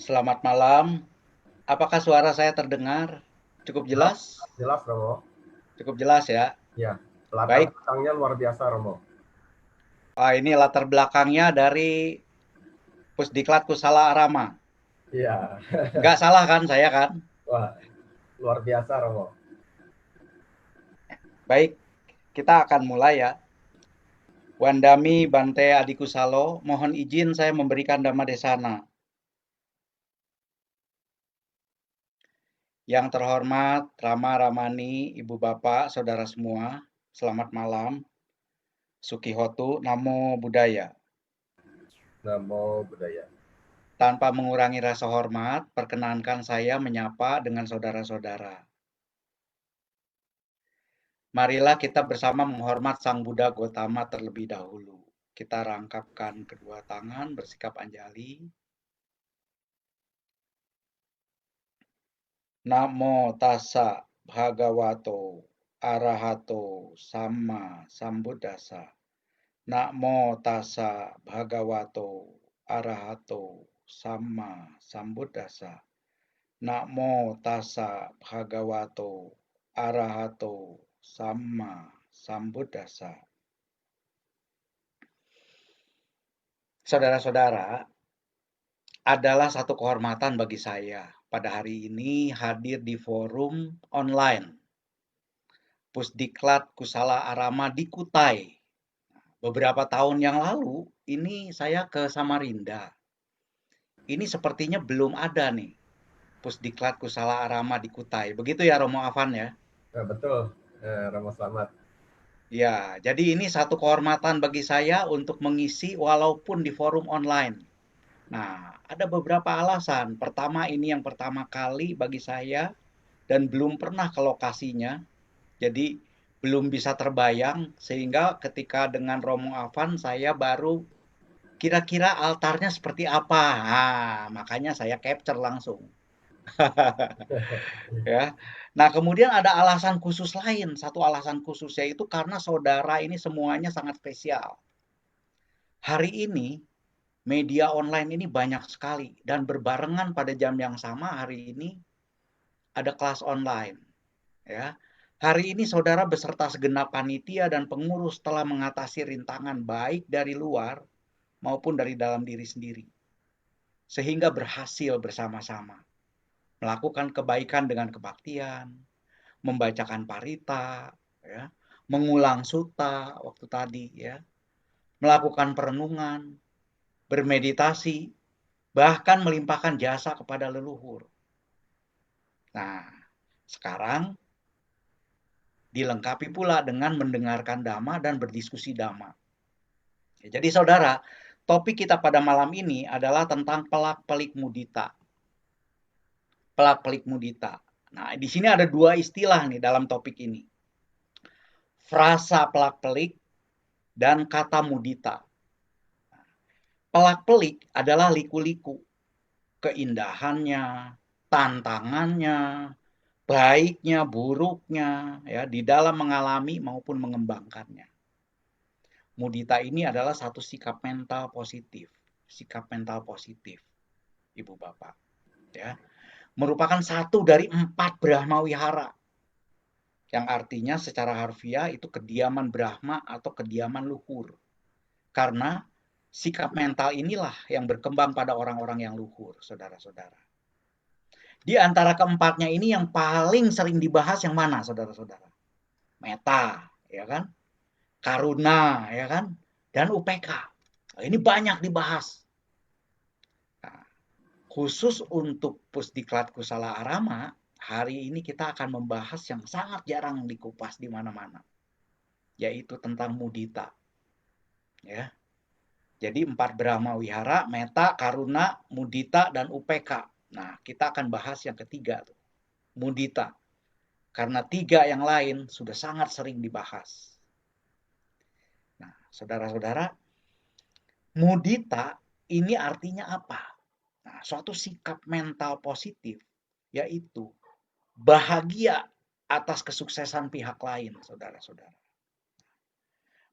Selamat malam. Apakah suara saya terdengar? Cukup Jelas, jelas? jelas Romo. Cukup jelas ya. Ya, latar Baik. belakangnya luar biasa Romo. Ini latar belakangnya dari Pusdiklat Kusala Arama. Iya, Nggak salah kan saya kan? wah luar biasa Romo. Baik, kita akan mulai ya. Wandami Bante Adikusalo, mohon izin saya memberikan Dhamma Desana. Yang terhormat Rama Ramani, Ibu Bapak, Saudara semua, selamat malam. Sukihotu, Namo Buddhaya. Namo Buddhaya. Tanpa mengurangi rasa hormat, perkenankan saya menyapa dengan saudara-saudara. Marilah kita bersama menghormat Sang Buddha Gotama terlebih dahulu. Kita rangkapkan kedua tangan, bersikap anjali. Namo tassa bhagavato arahato sama sambuddhassa. Namo tassa bhagavato arahato sama sambuddhassa. Namo tassa bhagavato arahato sama sambuddhassa. Saudara-saudara, adalah satu kehormatan bagi saya pada hari ini hadir di forum online Pusdiklat Kusala Arama di Kutai. Beberapa tahun yang lalu, ini saya ke Samarinda. Ini sepertinya belum ada nih Pusdiklat Kusala Arama di Kutai. Begitu ya Romo Afan ya? Betul, Romo selamat. Ya, jadi ini satu kehormatan bagi saya untuk mengisi walaupun di forum online. Nah, ada beberapa alasan. Pertama, ini yang pertama kali bagi saya dan belum pernah ke lokasinya. Jadi, belum bisa terbayang sehingga ketika dengan Romo Afan saya baru kira-kira altarnya seperti apa. Nah, makanya saya capture langsung. Ya. Nah, kemudian ada alasan khusus lain. Satu alasan khusus yaitu karena saudara ini semuanya sangat spesial. Hari ini media online ini banyak sekali dan berbarengan pada jam yang sama hari ini ada kelas online, ya. Hari ini saudara beserta segenap panitia dan pengurus telah mengatasi rintangan baik dari luar maupun dari dalam diri sendiri. Sehingga berhasil bersama-sama melakukan kebaikan dengan kebaktian, membacakan parita, ya, mengulang suta waktu tadi, ya, melakukan perenungan, bermeditasi, bahkan melimpahkan jasa kepada leluhur. Nah, sekarang dilengkapi pula dengan mendengarkan dhamma dan berdiskusi dhamma. Jadi saudara, topik kita pada malam ini adalah tentang pelak-pelik mudita. Pelak-pelik mudita. Nah, di sini ada dua istilah nih dalam topik ini. Frasa pelak-pelik dan kata mudita. Pelak-pelik adalah liku-liku. Keindahannya, tantangannya, baiknya, buruknya, ya, di dalam mengalami maupun mengembangkannya. Mudita ini adalah satu sikap mental positif. Sikap mental positif, Ibu Bapak. Ya, merupakan satu dari 4 Brahma Wihara. Yang artinya secara harfiah itu kediaman Brahma atau kediaman luhur. Karena sikap mental inilah yang berkembang pada orang-orang yang luhur, saudara-saudara. Di antara keempatnya ini yang paling sering dibahas yang mana, saudara-saudara? Meta, ya kan? Karuna, ya kan? Dan UPK. Ini banyak dibahas. Nah, khusus untuk Pusdiklat Kusala Arama, hari ini kita akan membahas yang sangat jarang dikupas di mana-mana, yaitu tentang mudita. Ya, jadi 4 Brahma Wihara, Meta, Karuna, Mudita, dan UPK. Nah, kita akan bahas yang ketiga tuh, mudita. Karena 3 yang lain sudah sangat sering dibahas. Nah, saudara-saudara, mudita ini artinya apa? Nah, suatu sikap mental positif, yaitu bahagia atas kesuksesan pihak lain, saudara-saudara.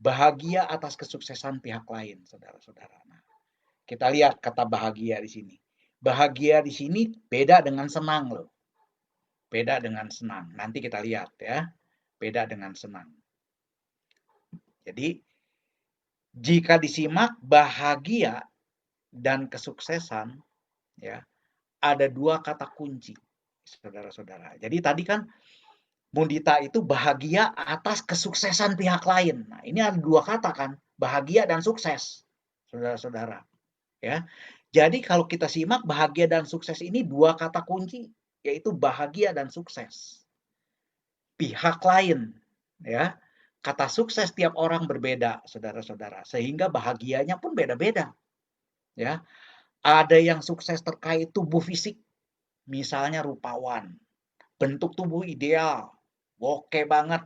Bahagia atas kesuksesan pihak lain, saudara-saudara. Nah, kita lihat kata bahagia di sini. Bahagia di sini beda dengan senang loh. Beda dengan senang. Nanti kita lihat ya. Beda dengan senang. Jadi, jika disimak bahagia dan kesuksesan, ya, ada dua kata kunci, saudara-saudara. Jadi tadi kan Mundita itu bahagia atas kesuksesan pihak lain. Nah, ini ada dua kata kan, bahagia dan sukses, saudara-saudara. Ya, jadi kalau kita simak bahagia dan sukses ini dua kata kunci, yaitu bahagia dan sukses. Pihak lain, ya. Kata sukses tiap orang berbeda, saudara-saudara, sehingga bahagianya pun beda-beda. Ya, ada yang sukses terkait tubuh fisik, misalnya rupawan, bentuk tubuh ideal, oke banget,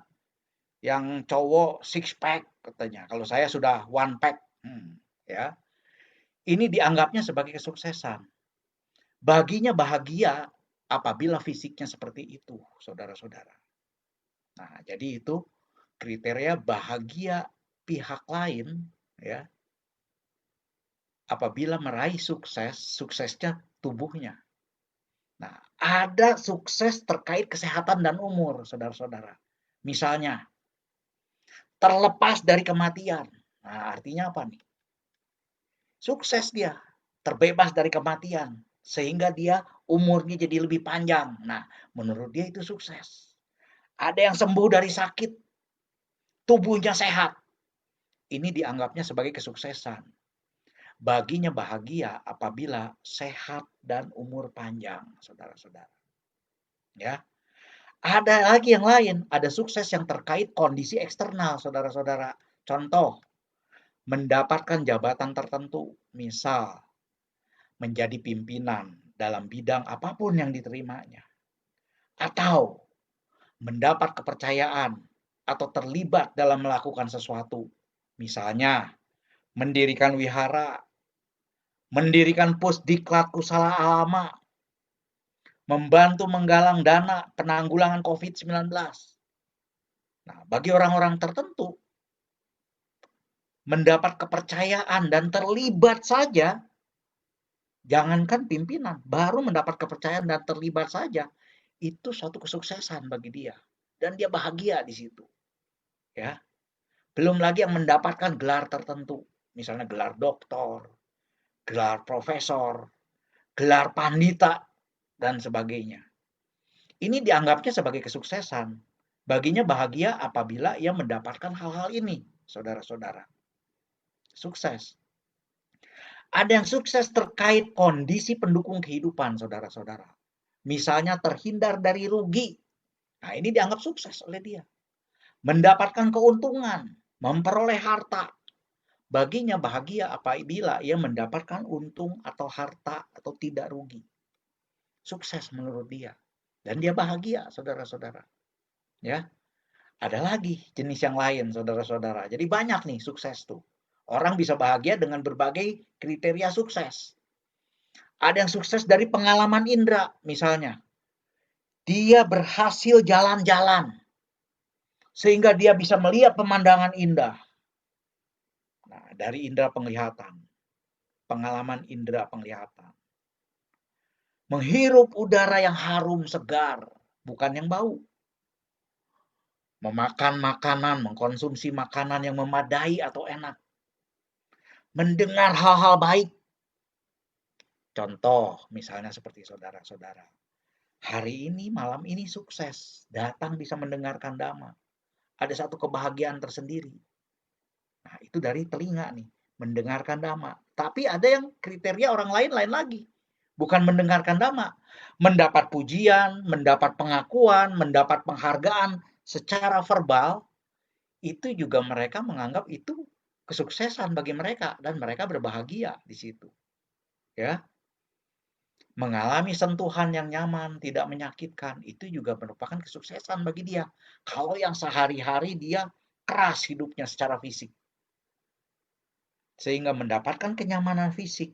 yang cowok six pack katanya. Kalau saya sudah one pack, ya. Ini dianggapnya sebagai kesuksesan. Baginya bahagia apabila fisiknya seperti itu, saudara-saudara. Nah, jadi itu kriteria bahagia pihak lain, ya, apabila meraih sukses, suksesnya tubuhnya. Nah, ada sukses terkait kesehatan dan umur, saudara-saudara. Misalnya, terlepas dari kematian. Nah, artinya apa nih? Sukses dia, terbebas dari kematian, sehingga dia umurnya jadi lebih panjang. Nah, menurut dia itu sukses. Ada yang sembuh dari sakit, tubuhnya sehat. Ini dianggapnya sebagai kesuksesan. Baginya bahagia apabila sehat dan umur panjang, saudara-saudara. Ya. Ada lagi yang lain, ada sukses yang terkait kondisi eksternal, saudara-saudara. Contoh, mendapatkan jabatan tertentu, misal menjadi pimpinan dalam bidang apapun yang diterimanya. Atau mendapat kepercayaan atau terlibat dalam melakukan sesuatu. Misalnya, mendirikan wihara, mendirikan pusdiklat Kusala Alama, membantu menggalang dana penanggulangan COVID-19. Nah, bagi orang-orang tertentu, mendapat kepercayaan dan terlibat saja, jangankan pimpinan, baru mendapat kepercayaan dan terlibat saja, itu suatu kesuksesan bagi dia. Dan dia bahagia di situ. Ya. Belum lagi yang mendapatkan gelar tertentu, misalnya gelar doktor, gelar profesor, gelar pandita, dan sebagainya. Ini dianggapnya sebagai kesuksesan. Baginya bahagia apabila ia mendapatkan hal-hal ini, saudara-saudara. Sukses. Ada yang sukses terkait kondisi pendukung kehidupan, saudara-saudara. Misalnya terhindar dari rugi. Nah, ini dianggap sukses oleh dia. Mendapatkan keuntungan, memperoleh harta. Baginya bahagia apabila ia mendapatkan untung atau harta atau tidak rugi. Sukses menurut dia. Dan dia bahagia, saudara-saudara. Ya. Ada lagi jenis yang lain, saudara-saudara. Jadi banyak nih sukses tuh. Orang bisa bahagia dengan berbagai kriteria sukses. Ada yang sukses dari pengalaman indera, misalnya. Dia berhasil jalan-jalan. Sehingga dia bisa melihat pemandangan indah. Nah, dari indera penglihatan. Pengalaman indera penglihatan. Menghirup udara yang harum segar, bukan yang bau. Memakan makanan, mengkonsumsi makanan yang memadai atau enak. Mendengar hal-hal baik. Contoh, misalnya seperti saudara-saudara. Hari ini, malam ini sukses. Datang bisa mendengarkan dhamma. Ada satu kebahagiaan tersendiri. Nah, itu dari telinga nih. Mendengarkan dhamma. Tapi ada yang kriteria orang lain lagi. Bukan mendengarkan dhamma. Mendapat pujian, mendapat pengakuan, mendapat penghargaan secara verbal. Itu juga mereka menganggap itu kesuksesan bagi mereka. Dan mereka berbahagia di situ. Ya. Mengalami sentuhan yang nyaman, tidak menyakitkan, itu juga merupakan kesuksesan bagi dia. Kalau yang sehari-hari dia keras hidupnya secara fisik. Sehingga mendapatkan kenyamanan fisik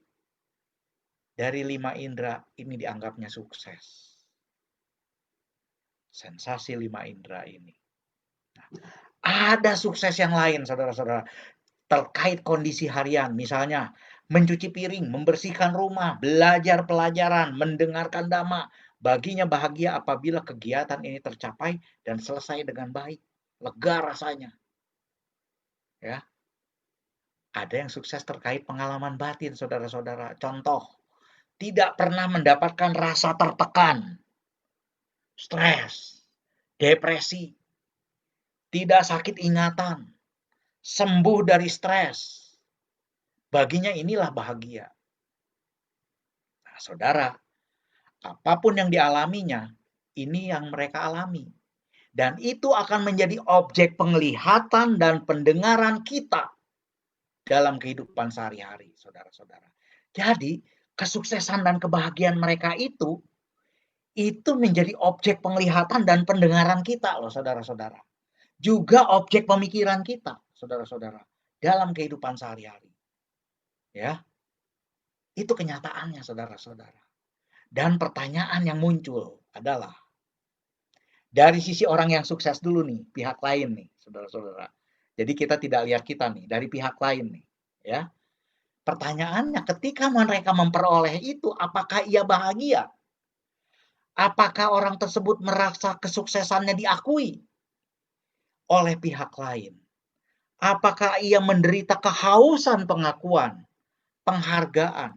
dari 5 indera, ini dianggapnya sukses. Sensasi 5 indera ini. Nah, Ada sukses yang lain, saudara-saudara, terkait kondisi harian, misalnya mencuci piring, membersihkan rumah, belajar pelajaran, mendengarkan dhamma. Baginya bahagia apabila kegiatan ini tercapai dan selesai dengan baik. Lega rasanya. Ya, ada yang sukses terkait pengalaman batin, saudara-saudara. Contoh, tidak pernah mendapatkan rasa tertekan, stres, depresi, tidak sakit ingatan, sembuh dari stres. Baginya inilah bahagia. Nah, saudara, apapun yang dialaminya, ini yang mereka alami. Dan itu akan menjadi objek penglihatan dan pendengaran kita dalam kehidupan sehari-hari, saudara-saudara. Jadi, kesuksesan dan kebahagiaan mereka itu menjadi objek penglihatan dan pendengaran kita loh, saudara-saudara. Juga objek pemikiran kita, saudara-saudara, dalam kehidupan sehari-hari. Ya, itu kenyataannya, saudara-saudara. Dan pertanyaan yang muncul adalah, dari sisi orang yang sukses dulu nih, pihak lain nih, saudara-saudara. Jadi kita tidak lihat kita nih, dari pihak lain nih, ya. Pertanyaannya, ketika mereka memperoleh itu, apakah ia bahagia? Apakah orang tersebut merasa kesuksesannya diakui oleh pihak lain? Apakah ia menderita kehausan pengakuan, penghargaan?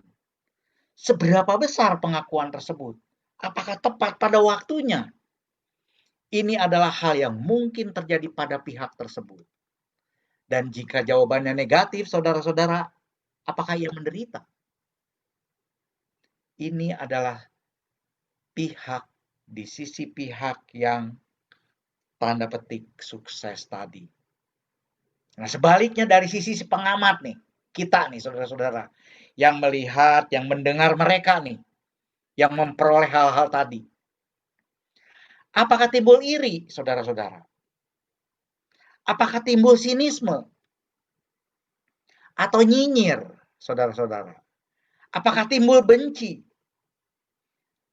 Seberapa besar pengakuan tersebut? Apakah tepat pada waktunya? Ini adalah hal yang mungkin terjadi pada pihak tersebut. Dan jika jawabannya negatif, saudara-saudara, apakah ia menderita? Ini adalah pihak, di sisi pihak yang tanda petik sukses tadi. Nah, sebaliknya dari sisi pengamat nih, kita nih saudara-saudara, yang melihat, yang mendengar mereka nih, yang memperoleh hal-hal tadi. Apakah timbul iri, saudara-saudara? Apakah timbul sinisme? Atau nyinyir, saudara-saudara? Apakah timbul benci?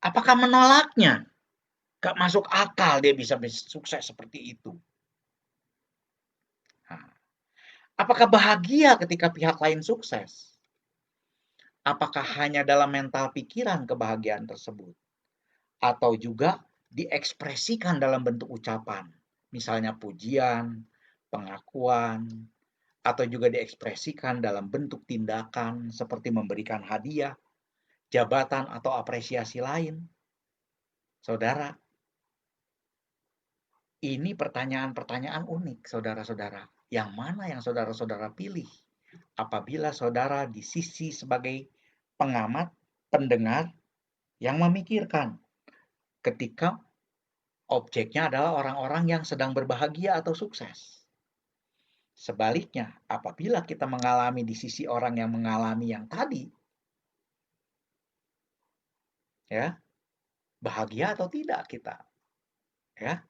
Apakah menolaknya? Gak masuk akal dia bisa sukses seperti itu. Nah, apakah bahagia ketika pihak lain sukses? Apakah hanya dalam mental pikiran kebahagiaan tersebut? Atau juga diekspresikan dalam bentuk ucapan? Misalnya pujian, pengakuan, atau juga diekspresikan dalam bentuk tindakan seperti memberikan hadiah, jabatan, atau apresiasi lain. Saudara, ini pertanyaan-pertanyaan unik, saudara-saudara. Yang mana yang saudara-saudara pilih? Apabila saudara di sisi sebagai pengamat, pendengar, yang memikirkan ketika objeknya adalah orang-orang yang sedang berbahagia atau sukses. Sebaliknya, apabila kita mengalami di sisi orang yang mengalami yang tadi, ya, bahagia atau tidak kita? Ya,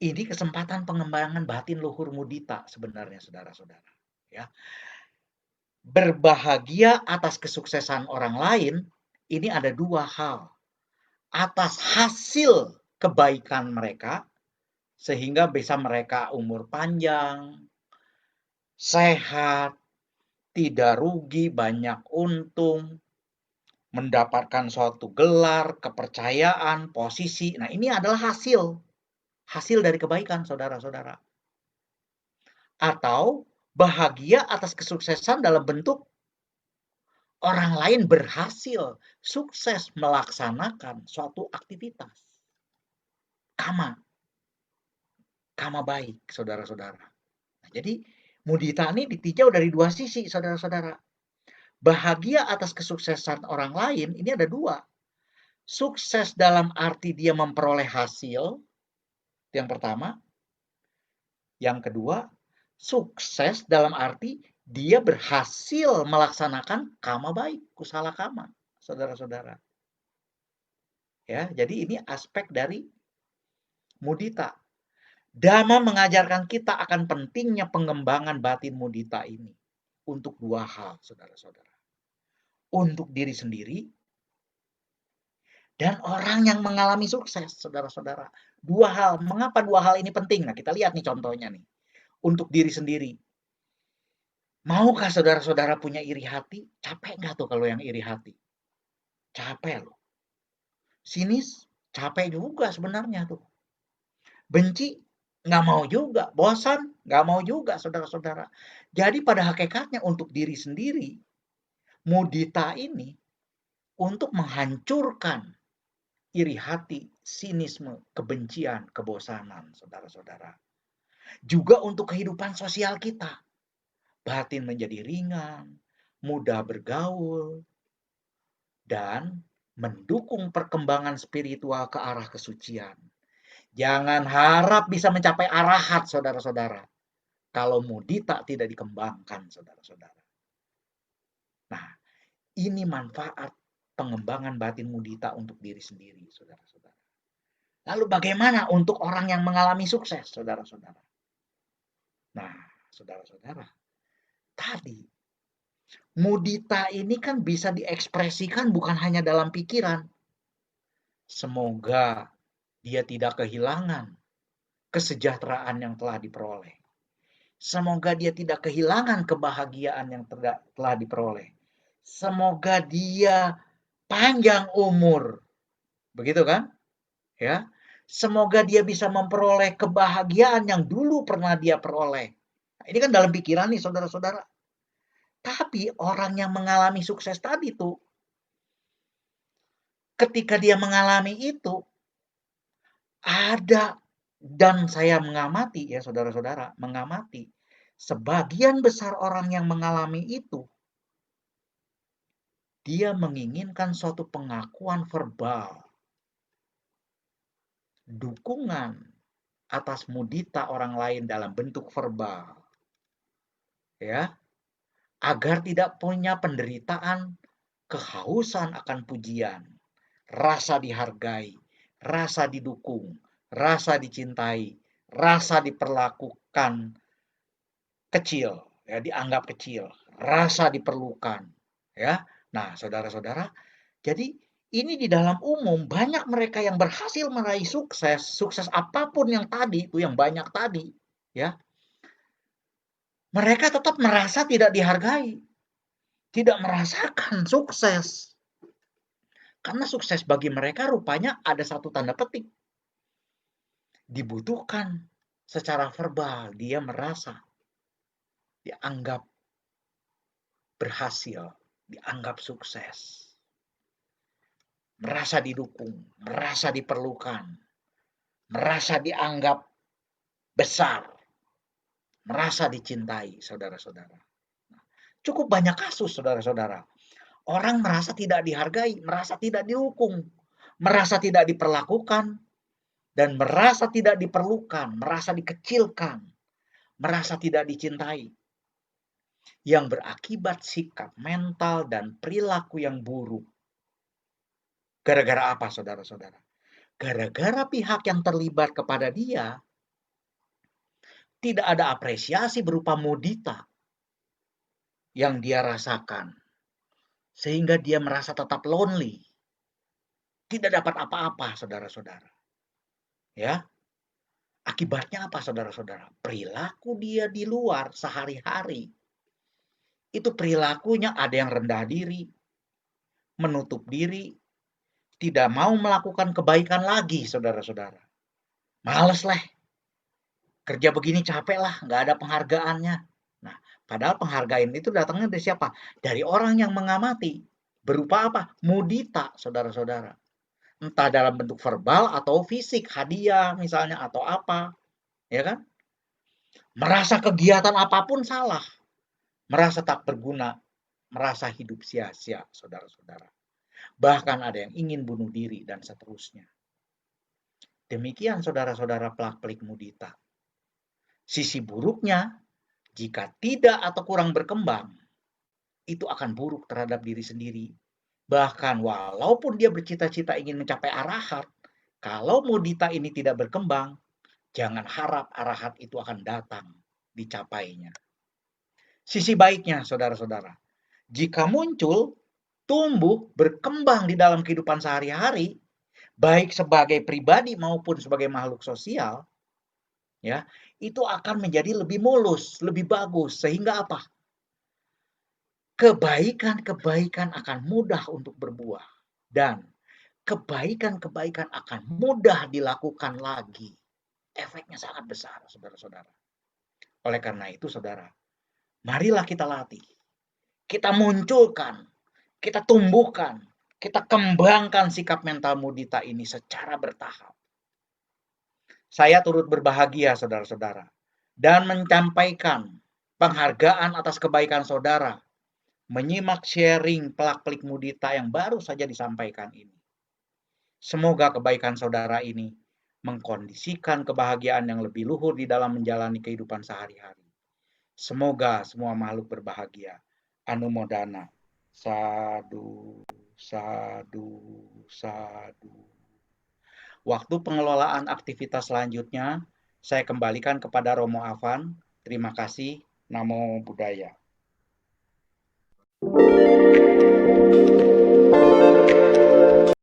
ini kesempatan pengembangan batin luhur mudita sebenarnya, saudara-saudara. Ya, berbahagia atas kesuksesan orang lain, ini ada dua hal. Atas hasil kebaikan mereka, sehingga bisa mereka umur panjang, sehat, tidak rugi, banyak untung, mendapatkan suatu gelar, kepercayaan, posisi. Nah, ini adalah hasil dari kebaikan, saudara-saudara. Atau bahagia atas kesuksesan dalam bentuk orang lain berhasil, sukses melaksanakan suatu aktivitas. Kama baik, saudara-saudara. Nah, jadi, mudita ini ditinjau dari dua sisi, saudara-saudara. Bahagia atas kesuksesan orang lain, ini ada dua. Sukses dalam arti dia memperoleh hasil, yang pertama. Yang kedua, sukses dalam arti dia berhasil melaksanakan kama baik, kusala kama, saudara-saudara. Ya, jadi ini aspek dari mudita. Dhamma mengajarkan kita akan pentingnya pengembangan batin mudita ini untuk dua hal, saudara-saudara. Untuk diri sendiri dan orang yang mengalami sukses, saudara-saudara. Dua hal. Mengapa dua hal ini penting? Nah, kita lihat nih contohnya nih. untuk diri sendiri. Maukah saudara-saudara punya iri hati? Capek nggak tuh kalau yang iri hati? Capek loh. Sinis? Capek juga sebenarnya tuh. Benci? Nggak mau juga. Bosan? Nggak mau juga saudara-saudara. Jadi pada hakikatnya untuk diri sendiri, mudita ini untuk menghancurkan iri hati, sinisme, kebencian, kebosanan, saudara-saudara. Juga untuk kehidupan sosial kita. Batin menjadi ringan, mudah bergaul, dan mendukung perkembangan spiritual ke arah kesucian. Jangan harap bisa mencapai arahat, saudara-saudara, kalau mudita tidak dikembangkan, saudara-saudara. Nah, ini manfaat pengembangan batin mudita untuk diri sendiri, saudara-saudara. Lalu bagaimana untuk orang yang mengalami sukses, saudara-saudara? Nah, saudara-saudara, tadi mudita ini kan bisa diekspresikan bukan hanya dalam pikiran. Semoga dia tidak kehilangan kesejahteraan yang telah diperoleh. Semoga dia tidak kehilangan kebahagiaan yang telah diperoleh. Semoga dia panjang umur. Begitu kan? Ya. Semoga dia bisa memperoleh kebahagiaan yang dulu pernah dia peroleh. Nah, ini kan dalam pikiran nih saudara-saudara. Tapi orang yang mengalami sukses tadi tuh, ketika dia mengalami itu, ada, dan saya mengamati ya saudara-saudara, mengamati sebagian besar orang yang mengalami itu, dia menginginkan suatu pengakuan verbal, dukungan atas mudita orang lain dalam bentuk verbal, ya, agar tidak punya penderitaan, kehausan akan pujian, rasa dihargai, rasa didukung, rasa dicintai, rasa diperlakukan kecil, ya, dianggap kecil, rasa diperlukan, ya. Nah, saudara-saudara, jadi ini di dalam umum banyak mereka yang berhasil meraih sukses, sukses apapun yang tadi itu yang banyak tadi, ya. Mereka tetap merasa tidak dihargai, tidak merasakan sukses. Karena sukses bagi mereka rupanya ada satu tanda petik. Dibutuhkan secara verbal, dia merasa dianggap berhasil, dianggap sukses. Merasa didukung, merasa diperlukan, merasa dianggap besar, merasa dicintai, saudara-saudara. Cukup banyak kasus, saudara-saudara. Orang merasa tidak dihargai, merasa tidak didukung, merasa tidak diperlakukan, dan merasa tidak diperlukan, merasa dikecilkan, merasa tidak dicintai. Yang berakibat sikap mental dan perilaku yang buruk. Gara-gara apa, saudara-saudara? Gara-gara pihak yang terlibat kepada dia tidak ada apresiasi berupa mudita yang dia rasakan. Sehingga dia merasa tetap lonely. Tidak dapat apa-apa, saudara-saudara. Ya. Akibatnya apa, saudara-saudara? Perilaku dia di luar sehari-hari. Itu perilakunya ada yang rendah diri, menutup diri, tidak mau melakukan kebaikan lagi, saudara-saudara. Males lah. Kerja begini capek lah, nggak ada penghargaannya. Nah, padahal penghargaan itu datangnya dari siapa? Dari orang yang mengamati. Berupa apa? Mudita, saudara-saudara. Entah dalam bentuk verbal atau fisik, hadiah misalnya, atau apa. Ya kan? Merasa kegiatan apapun salah. Merasa tak berguna. Merasa hidup sia-sia, saudara-saudara. Bahkan ada yang ingin bunuh diri dan seterusnya. Demikian saudara-saudara pelak-pelik mudita. Sisi buruknya, jika tidak atau kurang berkembang, itu akan buruk terhadap diri sendiri. Bahkan walaupun dia bercita-cita ingin mencapai arahat, kalau mudita ini tidak berkembang, jangan harap arahat itu akan datang dicapainya. Sisi baiknya, saudara-saudara, jika muncul, tumbuh, berkembang di dalam kehidupan sehari-hari, baik sebagai pribadi maupun sebagai makhluk sosial, ya, itu akan menjadi lebih mulus, lebih bagus. Sehingga apa? Kebaikan-kebaikan akan mudah untuk berbuah. Dan kebaikan-kebaikan akan mudah dilakukan lagi. Efeknya sangat besar, saudara-saudara. Oleh karena itu, saudara, marilah kita latih. Kita munculkan, kita tumbuhkan, kita kembangkan sikap mental mudita ini secara bertahap. Saya turut berbahagia, saudara-saudara, dan menyampaikan penghargaan atas kebaikan saudara menyimak sharing pelak-pelik mudita yang baru saja disampaikan ini. Semoga kebaikan saudara ini mengkondisikan kebahagiaan yang lebih luhur di dalam menjalani kehidupan sehari-hari. Semoga semua makhluk berbahagia. Anumodana. Sadu, sadu, sadu. Waktu pengelolaan aktivitas selanjutnya, saya kembalikan kepada Romo Afan. Terima kasih. Namo Buddhaya.